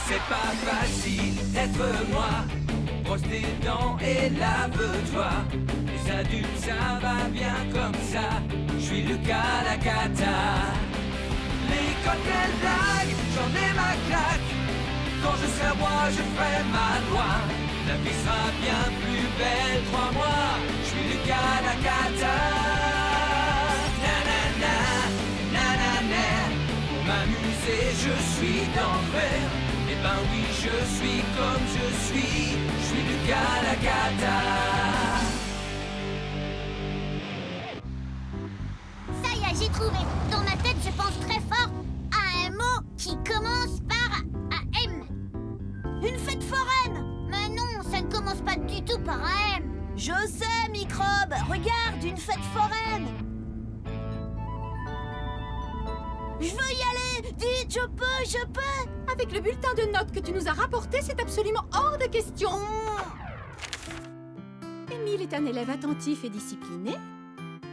C'est pas facile d'être moi. Brosse tes dents et lave-toi. Les adultes, ça va bien comme ça. Je suis Lucas Lacata. L'école, quelle blague, j'en ai ma claque. Quand je serai roi, je ferai ma loi. La vie sera bien plus belle, crois-moi. Je suis Lucas Lacata. Nanana, nanana. Pour m'amuser, je suis d'enfer. Eh ben oui, je suis comme je suis Lucas Lacata. Ça y est, j'ai trouvé. Dans ma tête, je pense très fort à un mot qui commence par un M. Une fête foraine. Mais non, ça ne commence pas du tout par un M. Je sais, Microbe. Regarde, une fête foraine. Je veux y aller. Dites, je peux. Avec le bulletin de notes que tu nous as rapporté, c'est absolument hors de question. Émile est un élève attentif et discipliné.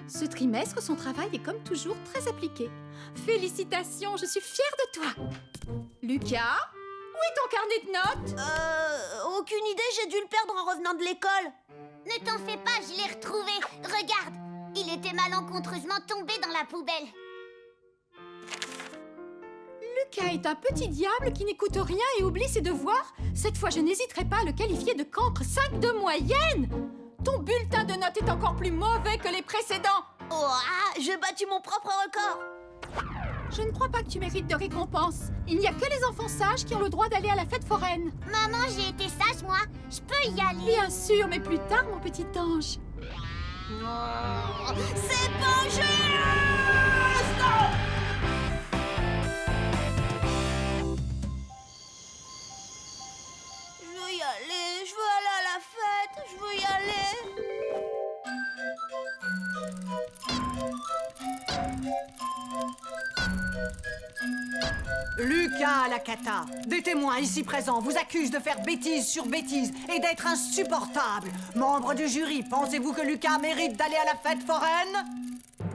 Ce trimestre, son travail est comme toujours très appliqué. Félicitations, je suis fière de toi. Lucas, où est ton carnet de notes? Aucune idée, j'ai dû le perdre en revenant de l'école. Ne t'en fais pas, je l'ai retrouvé. Regarde, il était malencontreusement tombé dans la poubelle. Lucas est un petit diable qui n'écoute rien et oublie ses devoirs. Cette fois, je n'hésiterai pas à le qualifier de cancre 5 de moyenne. Ton bulletin de notes est encore plus mauvais que les précédents. Oh, j'ai battu mon propre record. Je ne crois pas que tu mérites de récompense. Il n'y a que les enfants sages qui ont le droit d'aller à la fête foraine. Maman, j'ai été sage, moi. Je peux y aller. Bien sûr, mais plus tard, mon petit ange. C'est pas juste! Je veux y aller, je veux aller à la fête, je veux y aller. Lucas Lacata, des témoins ici présents vous accusent de faire bêtise sur bêtise et d'être insupportable. Membre du jury, pensez-vous que Lucas mérite d'aller à la fête foraine?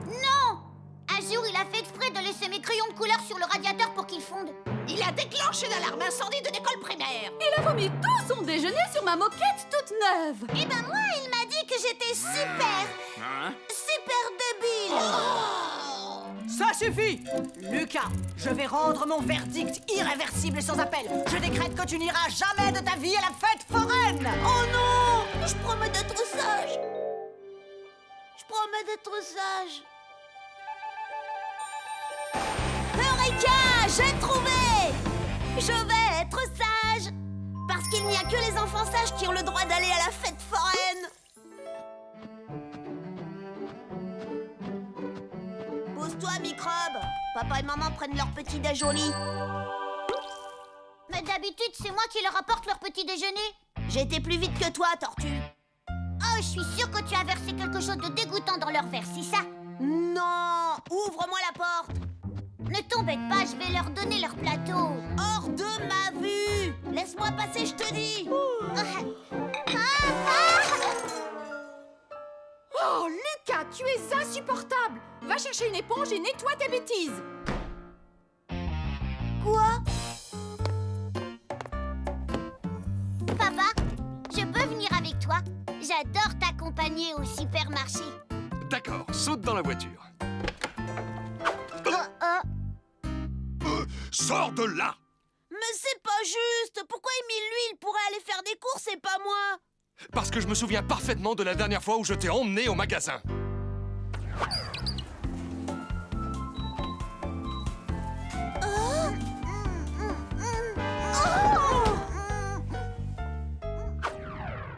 Non! Un jour, il a fait exprès de laisser mes crayons de couleur sur le radiateur pour qu'ils fondent. Il a déclenché l'alarme incendie de l'école primaire. Il a vomi tout son déjeuner sur ma moquette toute neuve. Eh ben moi, il m'a dit que j'étais super débile. Ça suffit! Lucas, je vais rendre mon verdict irréversible et sans appel. Je décrète que tu n'iras jamais de ta vie à la fête foraine! Oh non! Je promets d'être sage. Je promets d'être sage. Eureka! J'ai trouvé! Je vais être sage! Parce qu'il n'y a que les enfants sages qui ont le droit d'aller à la fête foraine. Pose-toi, Microbe. Papa et maman prennent leur petit déj au lit. Mais d'habitude, c'est moi qui leur apporte leur petit déjeuner. J'ai été plus vite que toi, Tortue. Oh, je suis sûre que tu as versé quelque chose de dégoûtant dans leur verre, c'est ça? Non! Ouvre-moi la porte! Ne t'embête pas, je vais leur donner leur plateau. Hors de ma vue! Laisse-moi passer, je te dis! Oh, Lucas, tu es insupportable. Va chercher une éponge et nettoie tes bêtises. Quoi? Papa, je peux venir avec toi? J'adore t'accompagner au supermarché. D'accord, saute dans la voiture. Sors de là! Mais c'est pas juste! Pourquoi Émile, lui, il pourrait aller faire des courses et pas moi? Parce que je me souviens parfaitement de la dernière fois où je t'ai emmené au magasin.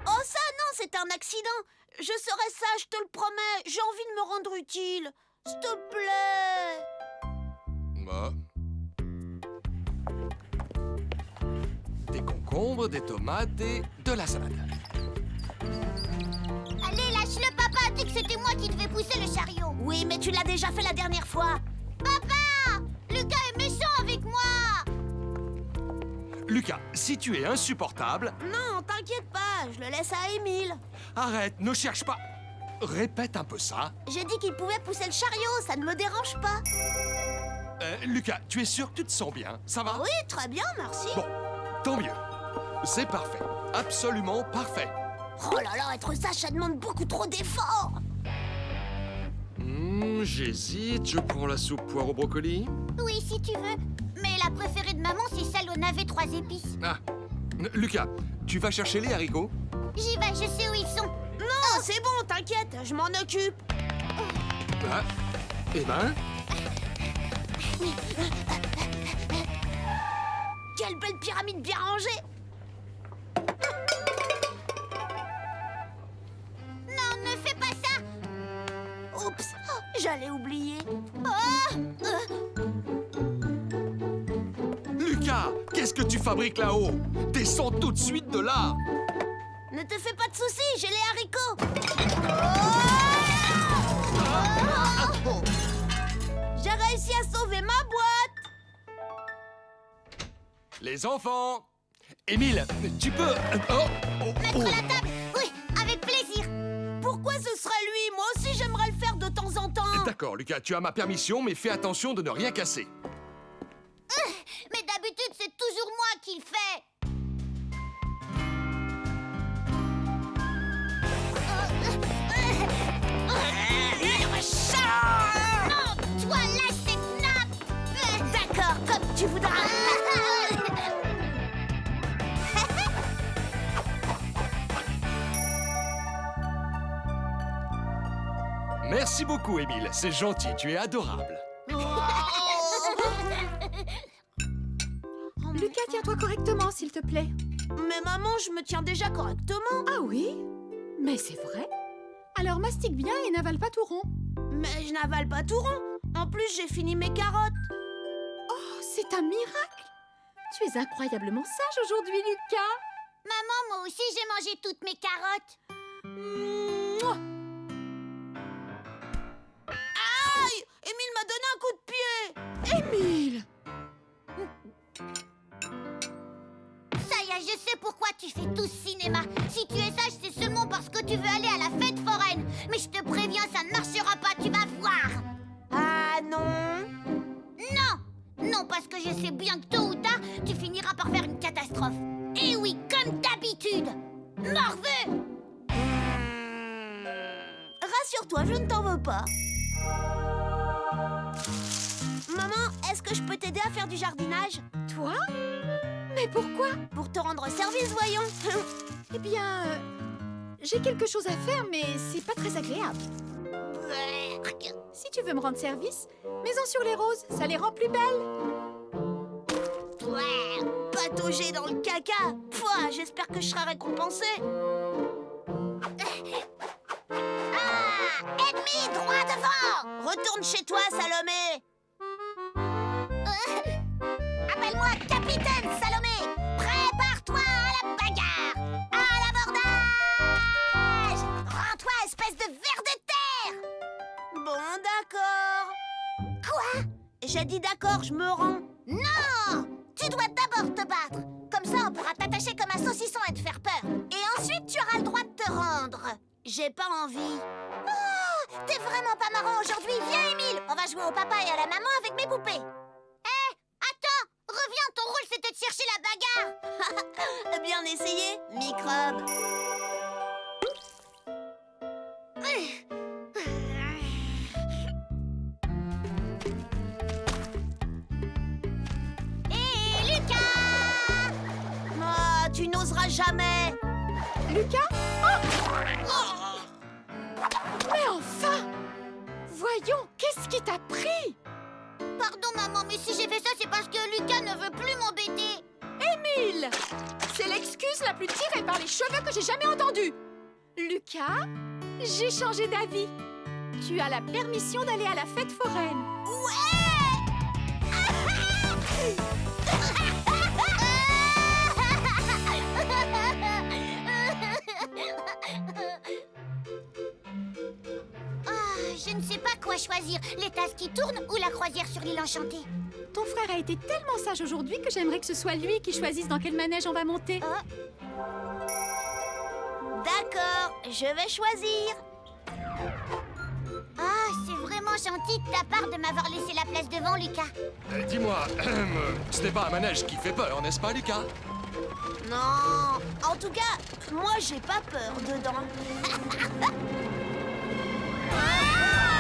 Oh ça, non, c'est un accident! Je serai sage, je te le promets! J'ai envie de me rendre utile! S'il te plaît! Bah. Des concombres, des tomates et de la salade. Allez, lâche-le, papa a dit que c'était moi qui devais pousser le chariot. Oui, mais tu l'as déjà fait la dernière fois! Papa! Lucas est méchant avec moi! Lucas, si tu es insupportable, Non, t'inquiète pas, je le laisse à Émile. arrête, ne cherche pas. Répète un peu ça. J'ai dit qu'il pouvait pousser le chariot, ça ne me dérange pas. Lucas, tu es sûr que tu te sens bien? Ça va? Oui, très bien, merci. Bon, Tant mieux. C'est parfait. Absolument parfait. Oh là là, être sage, ça demande beaucoup trop d'efforts. J'hésite. Je prends la soupe poire au brocoli. Oui, si tu veux. Mais la préférée de maman, c'est celle au navet 3 épices. Ah. Lucas, tu vas chercher les haricots? J'y vais, je sais où ils sont. Non, c'est bon, t'inquiète, je m'en occupe. Ah. Eh ben, Quelle belle pyramide bien rangée. Non, ne fais pas ça. Oups, j'allais oublier. Lucas, qu'est-ce que tu fabriques là-haut? Descends tout de suite de là. Ne te fais pas de soucis, j'ai les haricots. J'ai réussi à sauver ma boîte. Les enfants. Émile, tu peux... Mettre la table. Oui, avec plaisir. Pourquoi ce serait lui? Moi aussi, j'aimerais le faire de temps en temps. D'accord, Lucas, tu as ma permission, mais fais attention de ne rien casser. Mais d'habitude, c'est toujours moi qui le fais. Non, toi, lâche cette nappe. D'accord, comme tu voudras. Merci beaucoup, Émile. C'est gentil, tu es adorable. Lucas, tiens-toi correctement, s'il te plaît. Mais maman, je me tiens déjà correctement. Ah oui? Mais c'est vrai. Alors mastique bien et n'avale pas tout rond. Mais je n'avale pas tout rond. En plus, j'ai fini mes carottes. Oh, c'est un miracle. Tu es incroyablement sage aujourd'hui, Lucas. Maman, moi aussi, j'ai mangé toutes mes carottes. Mouah. Aïe! Émile m'a donné un coup de pied. Émile! Ça y est, je sais pourquoi tu fais tout ce cinéma. Si tu es sage, c'est seulement parce que tu veux aller à la fête foraine. Mais je te préviens, ça ne marchera pas, tu vas voir. Ah non. Non, non, parce que je sais bien que tôt ou tard, tu finiras par faire une catastrophe. Et oui, comme d'habitude. Morveux! Rassure-toi, je ne t'en veux pas. Maman, est-ce que je peux t'aider à faire du jardinage? Toi? Mais pourquoi? Pour te rendre service, voyons. Eh bien, j'ai quelque chose à faire, mais c'est pas très agréable. Si tu veux me rendre service, mets-en sur les roses, ça les rend plus belles. Patauger dans le caca. Pouah, j'espère que je serai récompensée. Ennemi, droit devant! Retourne chez toi, Salomé. Appelle-moi Capitaine Salomé! Prépare-toi à la bagarre! À l'abordage! Rends-toi, espèce de ver de terre! Bon, d'accord. Quoi? J'ai dit d'accord, je me rends. Non! Tu dois d'abord te battre. Comme ça, on pourra t'attacher comme un saucisson et te faire peur. Et ensuite, tu auras le droit de te rendre. J'ai pas envie. Oh! T'es vraiment pas marrant aujourd'hui. Viens, Émile! On va jouer au papa et à la maman avec mes poupées. Hé! Attends! Reviens, ton rôle, c'était de chercher la bagarre. Bien essayé, microbe. Hé, Lucas! Ah, tu n'oseras jamais. Lucas? Oh! Mais enfin! Voyons, qu'est-ce qui t'a pris? Pardon, maman, mais si j'ai fait ça, c'est parce que Lucas ne veut plus m'embêter. Émile! C'est l'excuse la plus tirée par les cheveux que j'ai jamais entendue. Lucas, j'ai changé d'avis. Tu as la permission d'aller à la fête foraine. Je ne sais pas quoi choisir, les tasses qui tournent ou la croisière sur l'île enchantée. Ton frère a été tellement sage aujourd'hui que j'aimerais que ce soit lui qui choisisse dans quel manège on va monter. D'accord, je vais choisir. Ah, c'est vraiment gentil de ta part de m'avoir laissé la place devant, Lucas. Dis-moi, ce n'est pas un manège qui fait peur, n'est-ce pas, Lucas? Non, en tout cas, moi j'ai pas peur dedans. Ah